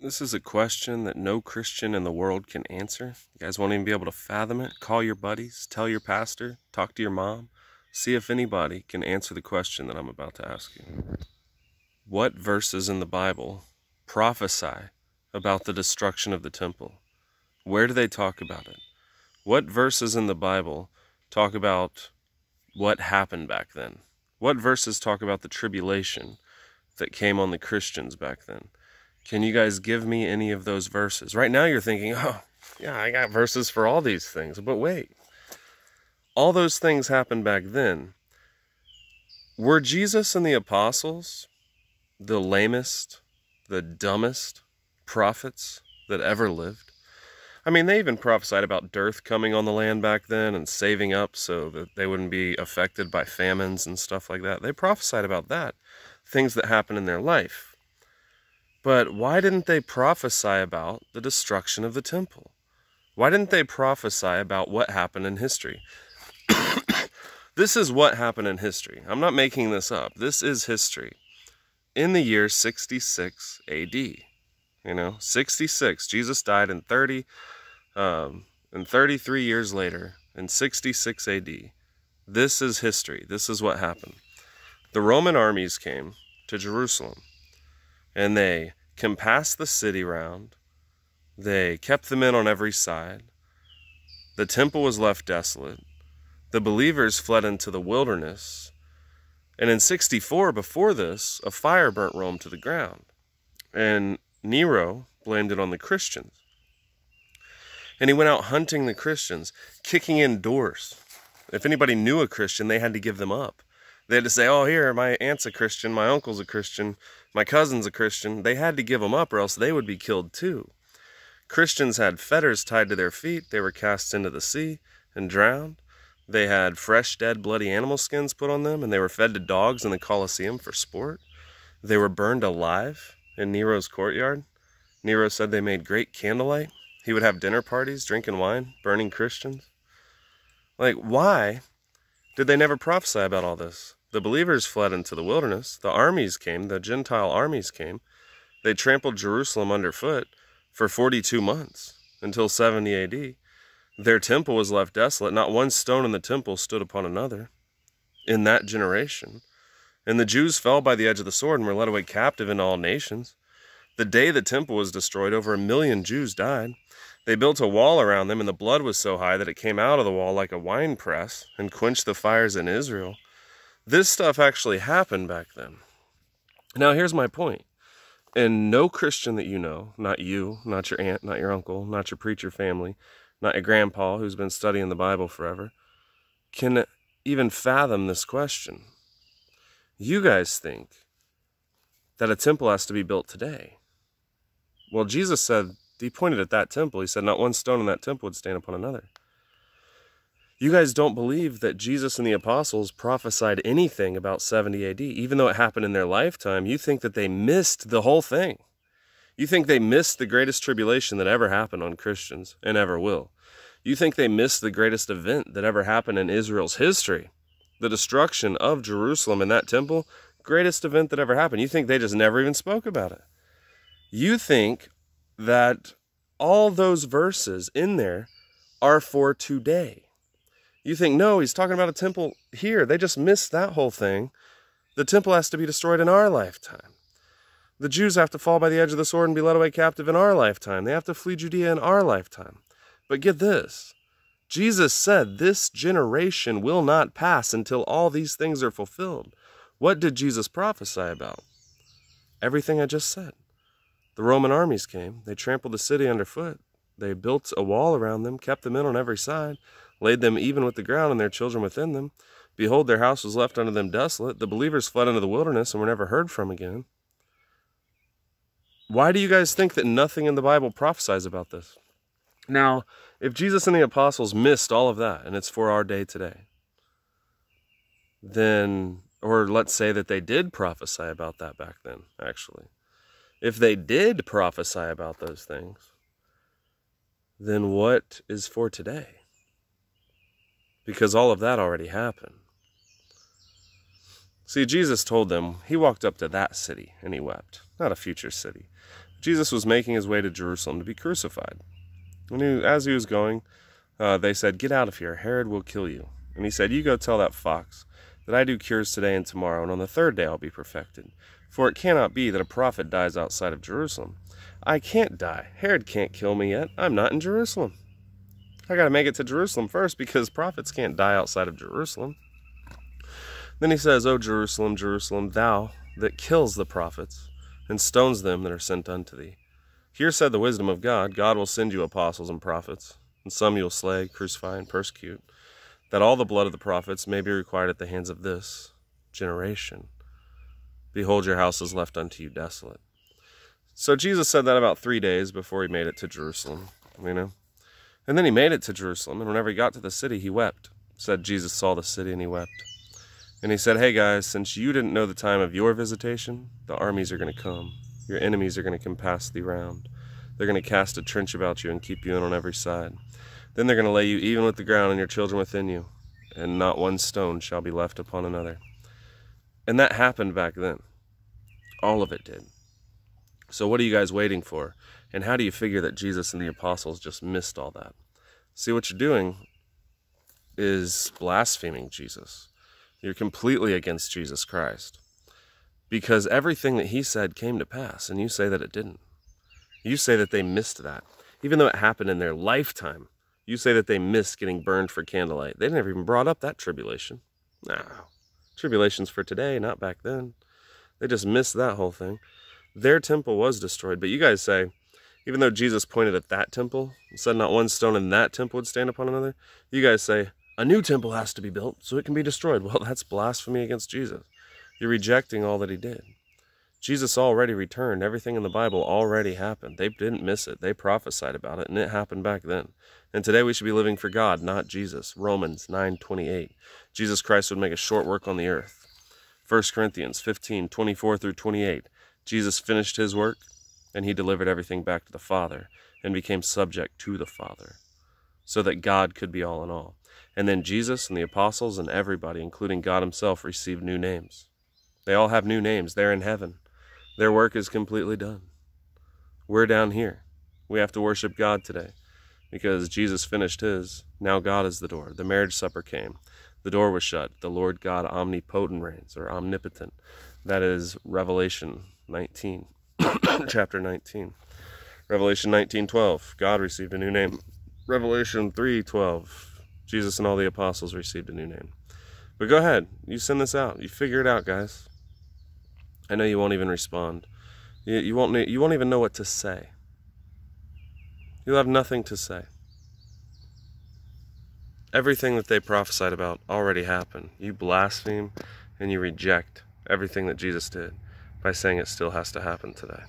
This is a question that no Christian in the world can answer. You guys won't even be able to fathom it. Call your buddies, tell your pastor, talk to your mom. See if anybody can answer the question that I'm about to ask you. What verses in the Bible prophesy about the destruction of the temple? Where do they talk about it? What verses in the Bible talk about what happened back then? What verses talk about the tribulation that came on the Christians back then? Can you guys give me any of those verses? Right now you're thinking, oh, yeah, I got verses for all these things. But wait, all those things happened back then. Were Jesus and the apostles the lamest, the dumbest prophets that ever lived? I mean, they even prophesied about dearth coming on the land back then and saving up so that they wouldn't be affected by famines and stuff like that. They prophesied about that, things that happened in their life. But why didn't they prophesy about the destruction of the temple? Why didn't they prophesy about what happened in history? This is what happened in history. I'm not making this up. This is history. In the year 66 AD, 66, Jesus died in 33 years later, in 66 AD. This is history. This is what happened. The Roman armies came to Jerusalem, and they compassed the city round. They kept them in on every side. The temple was left desolate. The believers fled into the wilderness. And in 64, before this, a fire burnt Rome to the ground. And Nero blamed it on the Christians. And he went out hunting the Christians, kicking in doors. If anybody knew a Christian, they had to give them up. They had to say, oh, here, my aunt's a Christian, my uncle's a Christian, my cousin's a Christian. They had to give them up or else they would be killed too. Christians had fetters tied to their feet. They were cast into the sea and drowned. They had fresh, dead, bloody animal skins put on them, and they were fed to dogs in the Colosseum for sport. They were burned alive in Nero's courtyard. Nero said they made great candlelight. He would have dinner parties, drinking wine, burning Christians. Like, why did they never prophesy about all this? The believers fled into the wilderness. The armies came, the Gentile armies came. They trampled Jerusalem underfoot for 42 months, until 70 AD. Their temple was left desolate. Not one stone in the temple stood upon another in that generation. And the Jews fell by the edge of the sword and were led away captive into all nations. The day the temple was destroyed, over 1 million Jews died. They built a wall around them, and the blood was so high that it came out of the wall like a wine press and quenched the fires in Israel. This stuff actually happened back then. Now, here's my point. And no Christian that you know, not you, not your aunt, not your uncle, not your preacher family, not your grandpa who's been studying the Bible forever, can even fathom this question. You guys think that a temple has to be built today. Well, Jesus said, he pointed at that temple. He said, not one stone in that temple would stand upon another. You guys don't believe that Jesus and the apostles prophesied anything about 70 AD. Even though it happened in their lifetime, you think that they missed the whole thing. You think they missed the greatest tribulation that ever happened on Christians and ever will. You think they missed the greatest event that ever happened in Israel's history. The destruction of Jerusalem and that temple, greatest event that ever happened. You think they just never even spoke about it. You think that all those verses in there are for today. You think, no, he's talking about a temple here. They just missed that whole thing. The temple has to be destroyed in our lifetime. The Jews have to fall by the edge of the sword and be led away captive in our lifetime. They have to flee Judea in our lifetime. But get this. Jesus said this generation will not pass until all these things are fulfilled. What did Jesus prophesy about? Everything I just said. The Roman armies came. They trampled the city underfoot. They built a wall around them, kept them in on every side, laid them even with the ground and their children within them. Behold, their house was left unto them desolate. The believers fled into the wilderness and were never heard from again. Why do you guys think that nothing in the Bible prophesies about this? Now, if Jesus and the apostles missed all of that, and it's for our day today, then, or let's say that they did prophesy about that back then, actually. If they did prophesy about those things, then what is for today? Because all of that already happened. See, Jesus told them, he walked up to that city and he wept, not a future city. Jesus was making his way to Jerusalem to be crucified. And as he was going, they said, "Get out of here, Herod will kill you." And he said, "You go tell that fox that I do cures today and tomorrow, and on the third day I'll be perfected. For it cannot be that a prophet dies outside of Jerusalem. I can't die. Herod can't kill me yet. I'm not in Jerusalem. I got to make it to Jerusalem first, because prophets can't die outside of Jerusalem." Then he says, "O Jerusalem, Jerusalem, thou that kills the prophets, and stones them that are sent unto thee. Here said the wisdom of God, God will send you apostles and prophets, and some you will slay, crucify, and persecute, that all the blood of the prophets may be required at the hands of this generation. Behold, your house is left unto you desolate." So Jesus said that about 3 days before he made it to Jerusalem, And then he made it to Jerusalem, and whenever he got to the city, he wept. It said Jesus saw the city and he wept. And he said, "Hey guys, since you didn't know the time of your visitation, the armies are going to come. Your enemies are going to compass thee round. They're going to cast a trench about you and keep you in on every side. Then they're going to lay you even with the ground and your children within you, and not one stone shall be left upon another." And that happened back then. All of it did. So what are you guys waiting for? And how do you figure that Jesus and the apostles just missed all that? See, what you're doing is blaspheming Jesus. You're completely against Jesus Christ, because everything that he said came to pass, and you say that it didn't. You say that they missed that. Even though it happened in their lifetime, you say that they missed getting burned for candlelight. They never even brought up that tribulation. No. Tribulation's for today, not back then. They just missed that whole thing. Their temple was destroyed, but you guys say, even though Jesus pointed at that temple and said not one stone in that temple would stand upon another, you guys say, a new temple has to be built so it can be destroyed. Well, that's blasphemy against Jesus. You're rejecting all that he did. Jesus already returned. Everything in the Bible already happened. They didn't miss it. They prophesied about it, and it happened back then. And today we should be living for God, not Jesus. Romans 9:28. Jesus Christ would make a short work on the earth. 1 Corinthians 15:24 through 28. Jesus finished his work, and he delivered everything back to the Father and became subject to the Father, so that God could be all in all. And then Jesus and the apostles and everybody, including God himself, received new names. They all have new names. They're in heaven. Their work is completely done. We're down here. We have to worship God today because Jesus finished his. Now God is the door. The marriage supper came. The door was shut. The Lord God omnipotent reigns, or omnipotent. That is Revelation 19, chapter 19. Revelation 19:12, God received a new name. Revelation 3:12, Jesus and all the apostles received a new name. But go ahead, you send this out. You figure it out, guys. I know you won't even respond. You won't even know what to say. You'll have nothing to say. Everything that they prophesied about already happened. You blaspheme and you reject everything that Jesus did by saying it still has to happen today.